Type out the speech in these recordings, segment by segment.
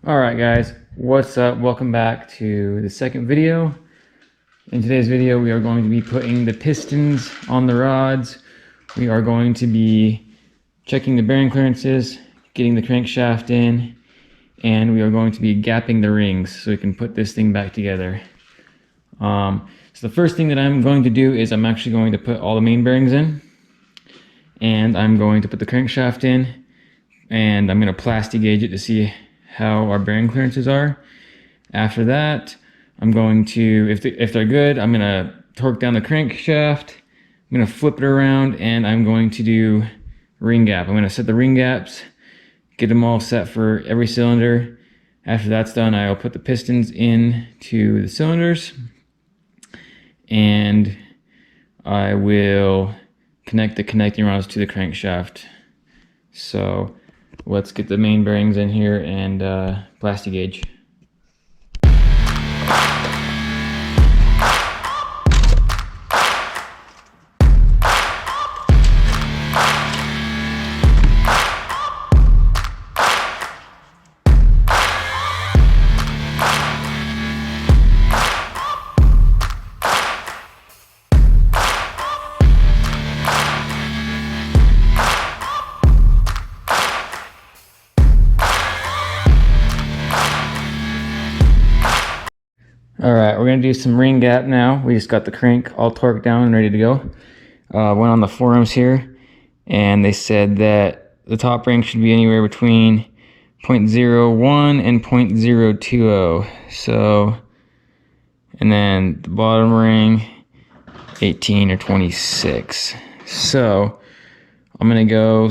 Alright guys, what's up? Welcome back to the second video. In today's video we are going to be putting the pistons on the rods. We are going to be checking the bearing clearances, getting the crankshaft in, and we are going to be gapping the rings so we can put this thing back together. So the first thing that I'm going to do is I'm actually going to put all the main bearings in, and I'm going to put the crankshaft in, and I'm going to plastic gauge it to see how our bearing clearances are. After that, I'm going to, if they're good, I'm going to torque down the crankshaft, I'm going to flip it around, and I'm going to do ring gap. I'm going to set the ring gaps, get them all set for every cylinder. After that's done, I'll put the pistons into the cylinders, and I will connect the connecting rods to the crankshaft. So let's get the main bearings in here and plastic gauge. Alright, we're going to do some ring gap now. We just got the crank all torqued down and ready to go. Went on the forums here, and they said that the top ring should be anywhere between 0.01 and 0.020. So, and then the bottom ring, 18 or 26. So, I'm going to go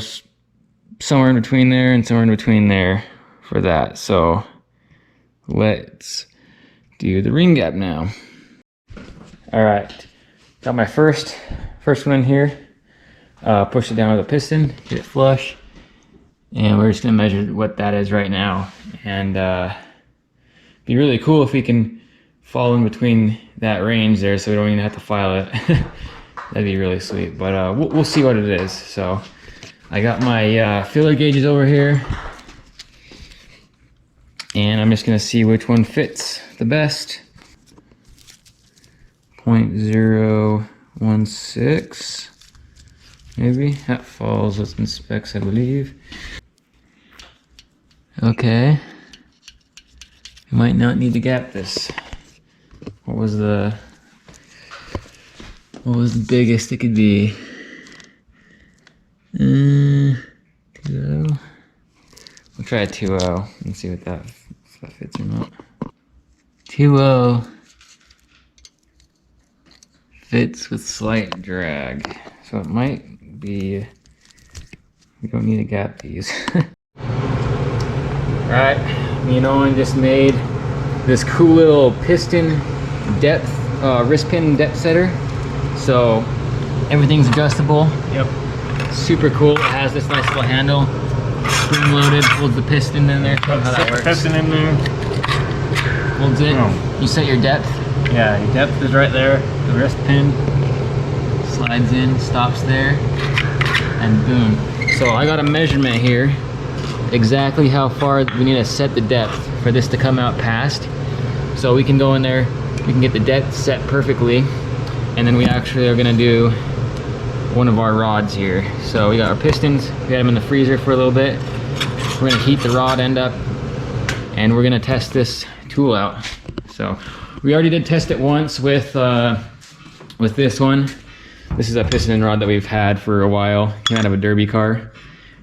somewhere in between there and somewhere in between there for that. So, let's do the ring gap now. All right, got my first one in here. Push it down with a piston, get it flush, and we're just gonna measure what that is right now. And be really cool if we can fall in between that range there, so we don't even have to file it. That'd be really sweet. But we'll see what it is. So I got my filler gauges over here, and I'm just gonna see which one fits the best. 0.016, maybe. That falls within specs, I believe. Okay. We might not need to gap this. What was the biggest it could be? 2.0. We'll try a 2.0 and see if that fits or not. 2.0 fits with slight drag, so it might be. We don't need to gap these. Alright, me and Owen just made this cool little piston depth, wrist pin depth setter. So everything's adjustable. Yep. Super cool. It has this nice little handle. Spring loaded, holds the piston in there. How that works. Piston in there. Holds it. Oh. You set your depth. Yeah, your depth is right there. The wrist pin slides in, stops there, and boom. So I got a measurement here, exactly how far we need to set the depth for this to come out past. So we can go in there, we can get the depth set perfectly, and then we actually are gonna do one of our rods here. So we got our pistons, we had them in the freezer for a little bit. We're gonna heat the rod end up, and we're gonna test this tool out. So we already did test it once with this one. This is a piston rod that we've had for a while. Came out of a derby car,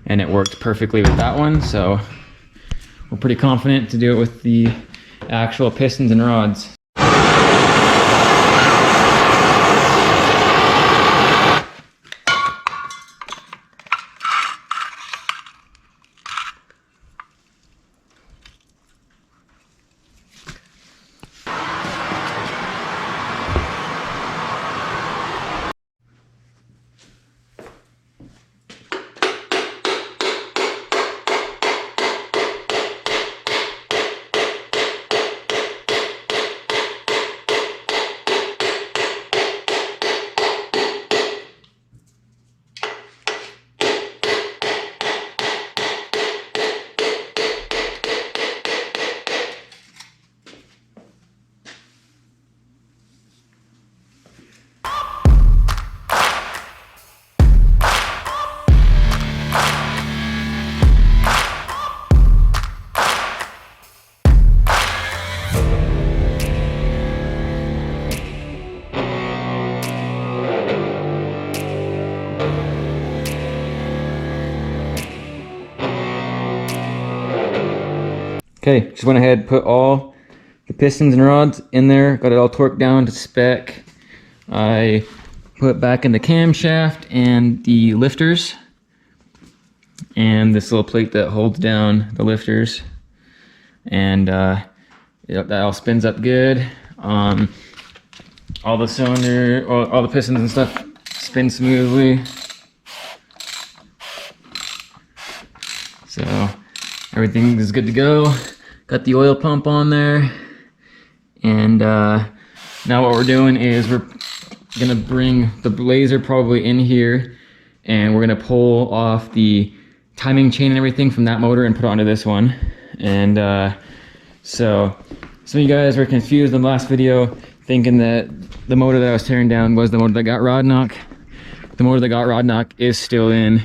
and it worked perfectly with that one. So we're pretty confident to do it with the actual pistons and rods. Okay, just went ahead, put all the pistons and rods in there, got it all torqued down to spec. I put back in the camshaft and the lifters, and this little plate that holds down the lifters, and that all spins up good. All the cylinder, all the pistons and stuff spin smoothly. So everything is good to go. Got the oil pump on there, and now what we're doing is we're gonna bring the blazer probably in here, and we're gonna pull off the timing chain and everything from that motor and put it onto this one. And so some of you guys were confused in the last video, thinking that the motor that I was tearing down was the motor that got rod knock. The motor that got rod knock is still in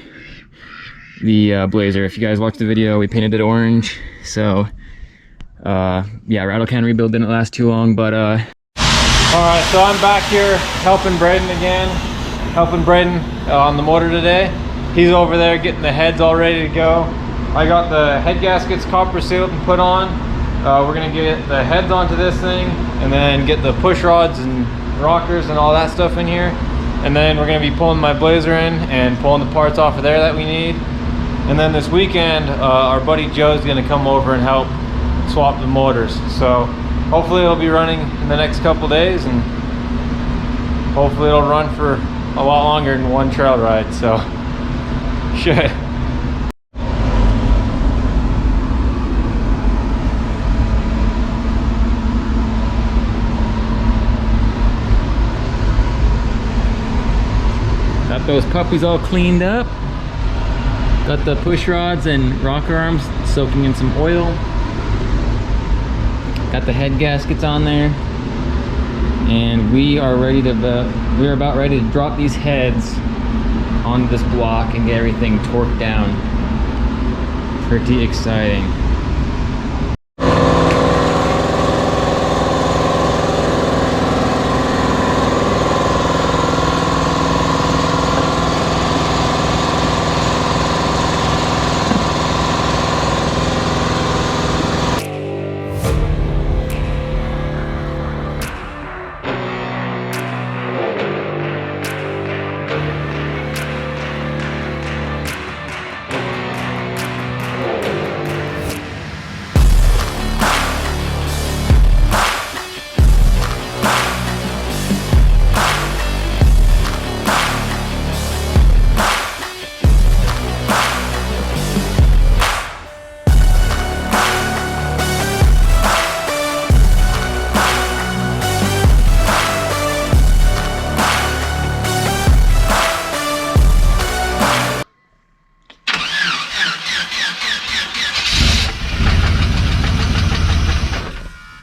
the blazer. If you guys watched the video, we painted it orange. So yeah, rattle can rebuild didn't last too long, but all Alright, so I'm back here helping Braden again. Helping Braden on the motor today. He's over there getting the heads all ready to go. I got the head gaskets copper sealed and put on. We're gonna get the heads onto this thing, and then get the push rods and rockers and all that stuff in here. And then we're gonna be pulling my blazer in and pulling the parts off of there that we need. And then this weekend, our buddy Joe's gonna come over and help swap the motors. So hopefully it'll be running in the next couple days, and hopefully it'll run for a lot longer than one trail ride. So shit. got those puppies all cleaned up. Got the push rods and rocker arms soaking in some oil. Got the head gaskets on there, and we are about ready to drop these heads onto this block and get everything torqued down. Pretty exciting.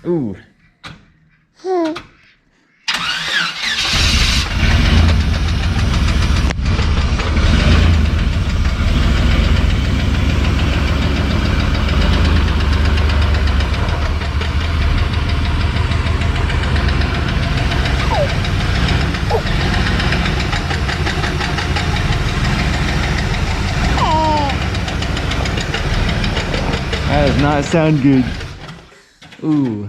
Ooh. That does not sound good. Ooh.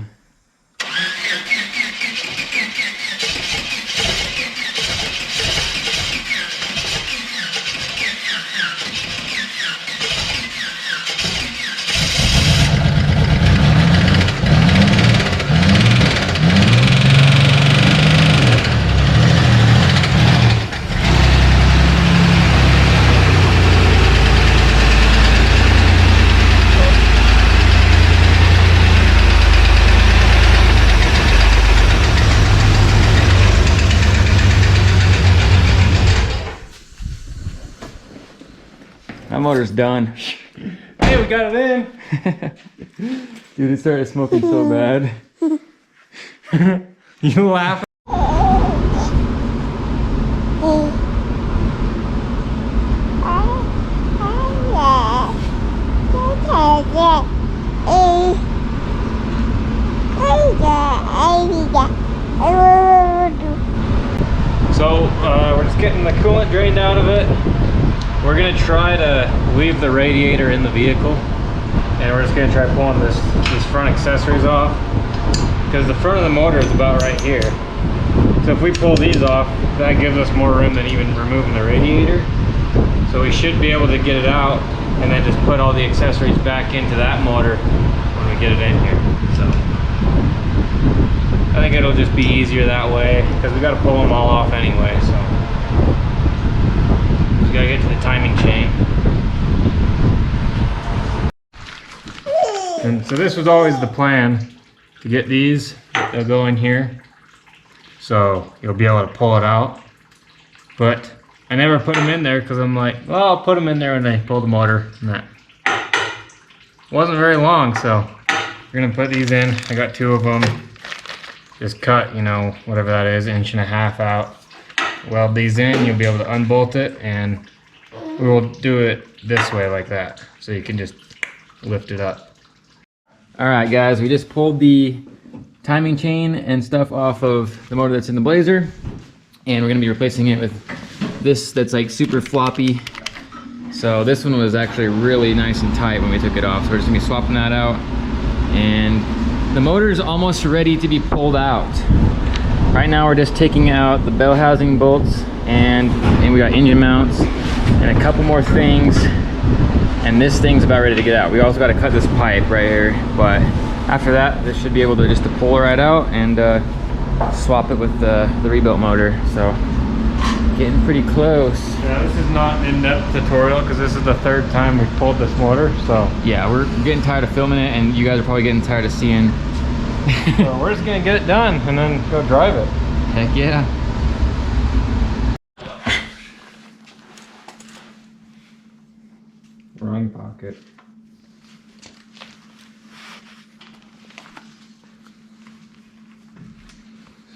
That motor's done. Hey, we got it in. Dude, it started smoking so bad. You laugh. So we're just getting the coolant drained out of it. We're gonna try to leave the radiator in the vehicle and we're just gonna try pulling these front accessories off, because the front of the motor is about right here. So if we pull these off, that gives us more room than even removing the radiator. So we should be able to get it out and then just put all the accessories back into that motor when we get it in here. So I think it'll just be easier that way, because we got to pull them all off anyway. So just gotta get to the timing chain. And so this was always the plan, to get these. They'll go in here, so you'll be able to pull it out. But I never put them in there because I'm like, well, I'll put them in there when I pull the motor. And that wasn't very long, so we're gonna put these in. I got 2 of them. Just cut, you know, whatever that is, 1.5 inches out. Weld these in, you'll be able to unbolt it, and we will do it this way like that. So you can just lift it up. All right, guys, we just pulled the timing chain and stuff off of the motor that's in the Blazer, and we're gonna be replacing it with this that's like super floppy. So this one was actually really nice and tight when we took it off, so we're just gonna be swapping that out. And the motor is almost ready to be pulled out. Right now we're just taking out the bell housing bolts, and we got engine mounts and a couple more things, and this thing's about ready to get out. We also got to cut this pipe right here, but after that this should be able to just to pull it right out and swap it with the rebuilt motor. So getting pretty close. Yeah, this is not an in-depth tutorial because this is the 3rd time we've pulled this motor. So yeah, we're getting tired of filming it, and you guys are probably getting tired of seeing. So we're just gonna get it done and then go drive it. Heck yeah. Wrong pocket.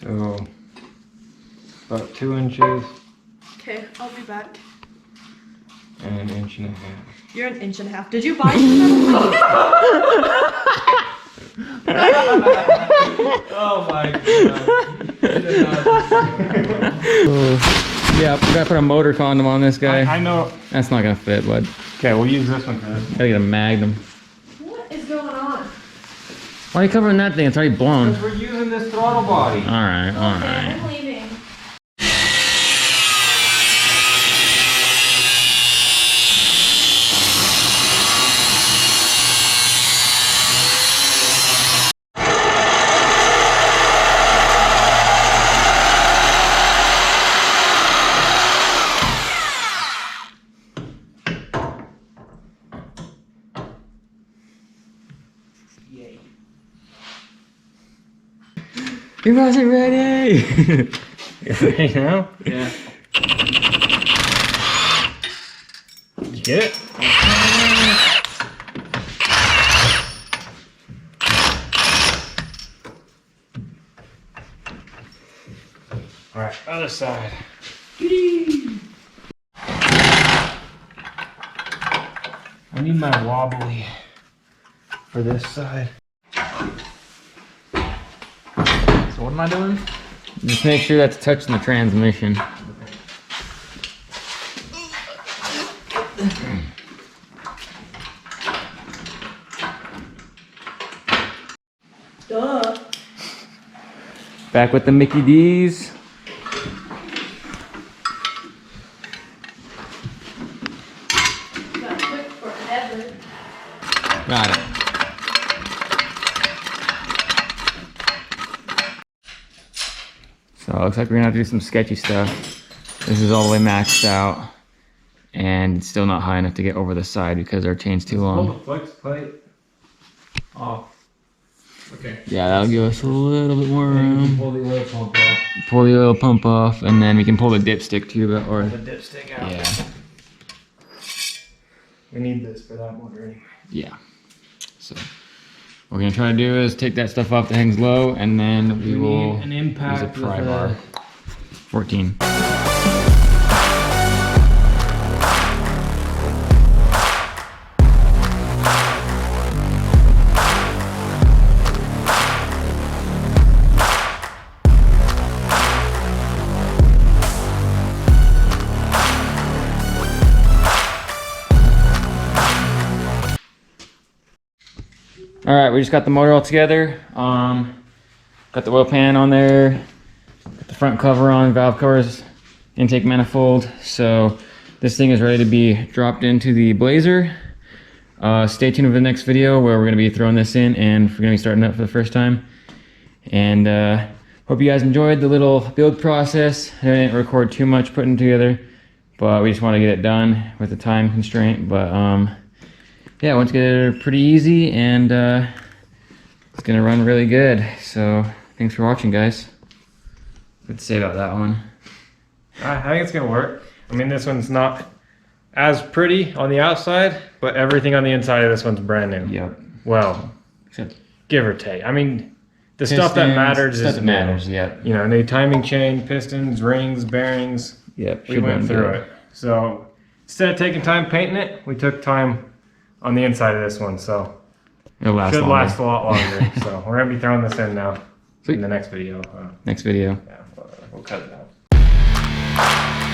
So about 2 inches Okay, I'll be back. and 1.5 inches. You're 1.5 inches. Did you buy some? Oh my god. Yeah, we gotta put a motor condom on this guy. I know. That's not gonna fit, bud. Okay, we'll use this one for this. Gotta get a Magnum. What is going on? Why are you covering that thing? It's already blown. Because we're using this throttle body. Alright, Okay, alright. I'm leaving. You guys are ready! You ready now? Yeah. Did you get it? Alright, other side. I need my wobbly for this side. So what am I doing? Just make sure that's touching the transmission. Duh. Back with the Mickey D's. That took forever. Got it. So it looks like we're gonna have to do some sketchy stuff. This is all the way maxed out, and it's still not high enough to get over the side because our chain's too Pull long. the flex plate off. Okay. Yeah, that'll give us a little bit more room. Pull the oil pump off. Pull the oil pump off, and then we can pull the dipstick too, or The dipstick out. yeah, We need this for that motor anyway. yeah. So what we're gonna try to do is take that stuff off that hangs low, and then we will need an use a impact pry with bar. 14. All right, we just got the motor all together. Got the oil pan on there, got the front cover on, valve covers, intake manifold. So this thing is ready to be dropped into the Blazer. Stay tuned for the next video where we're gonna be throwing this in and we're gonna be starting up for the first time. And hope you guys enjoyed the little build process. I didn't record too much putting it together, but we just want to get it done with the time constraint. But yeah, once get it pretty easy, and it's gonna run really good. So thanks for watching, guys. What to say about that one? I think it's gonna work. I mean, this one's not as pretty on the outside, but everything on the inside of this one's brand new. Yep. Well, Except give or take. I mean, the stuff that matters stuff is that new. matters. Yep. You know, new timing chain, pistons, rings, bearings. Yep. We went through it. So instead of taking time painting it, we took time on the inside of this one. So It'll last should longer. last a lot longer. So we're gonna be throwing this in now Sweet. in the next video. Next video. Yeah, we'll cut it out.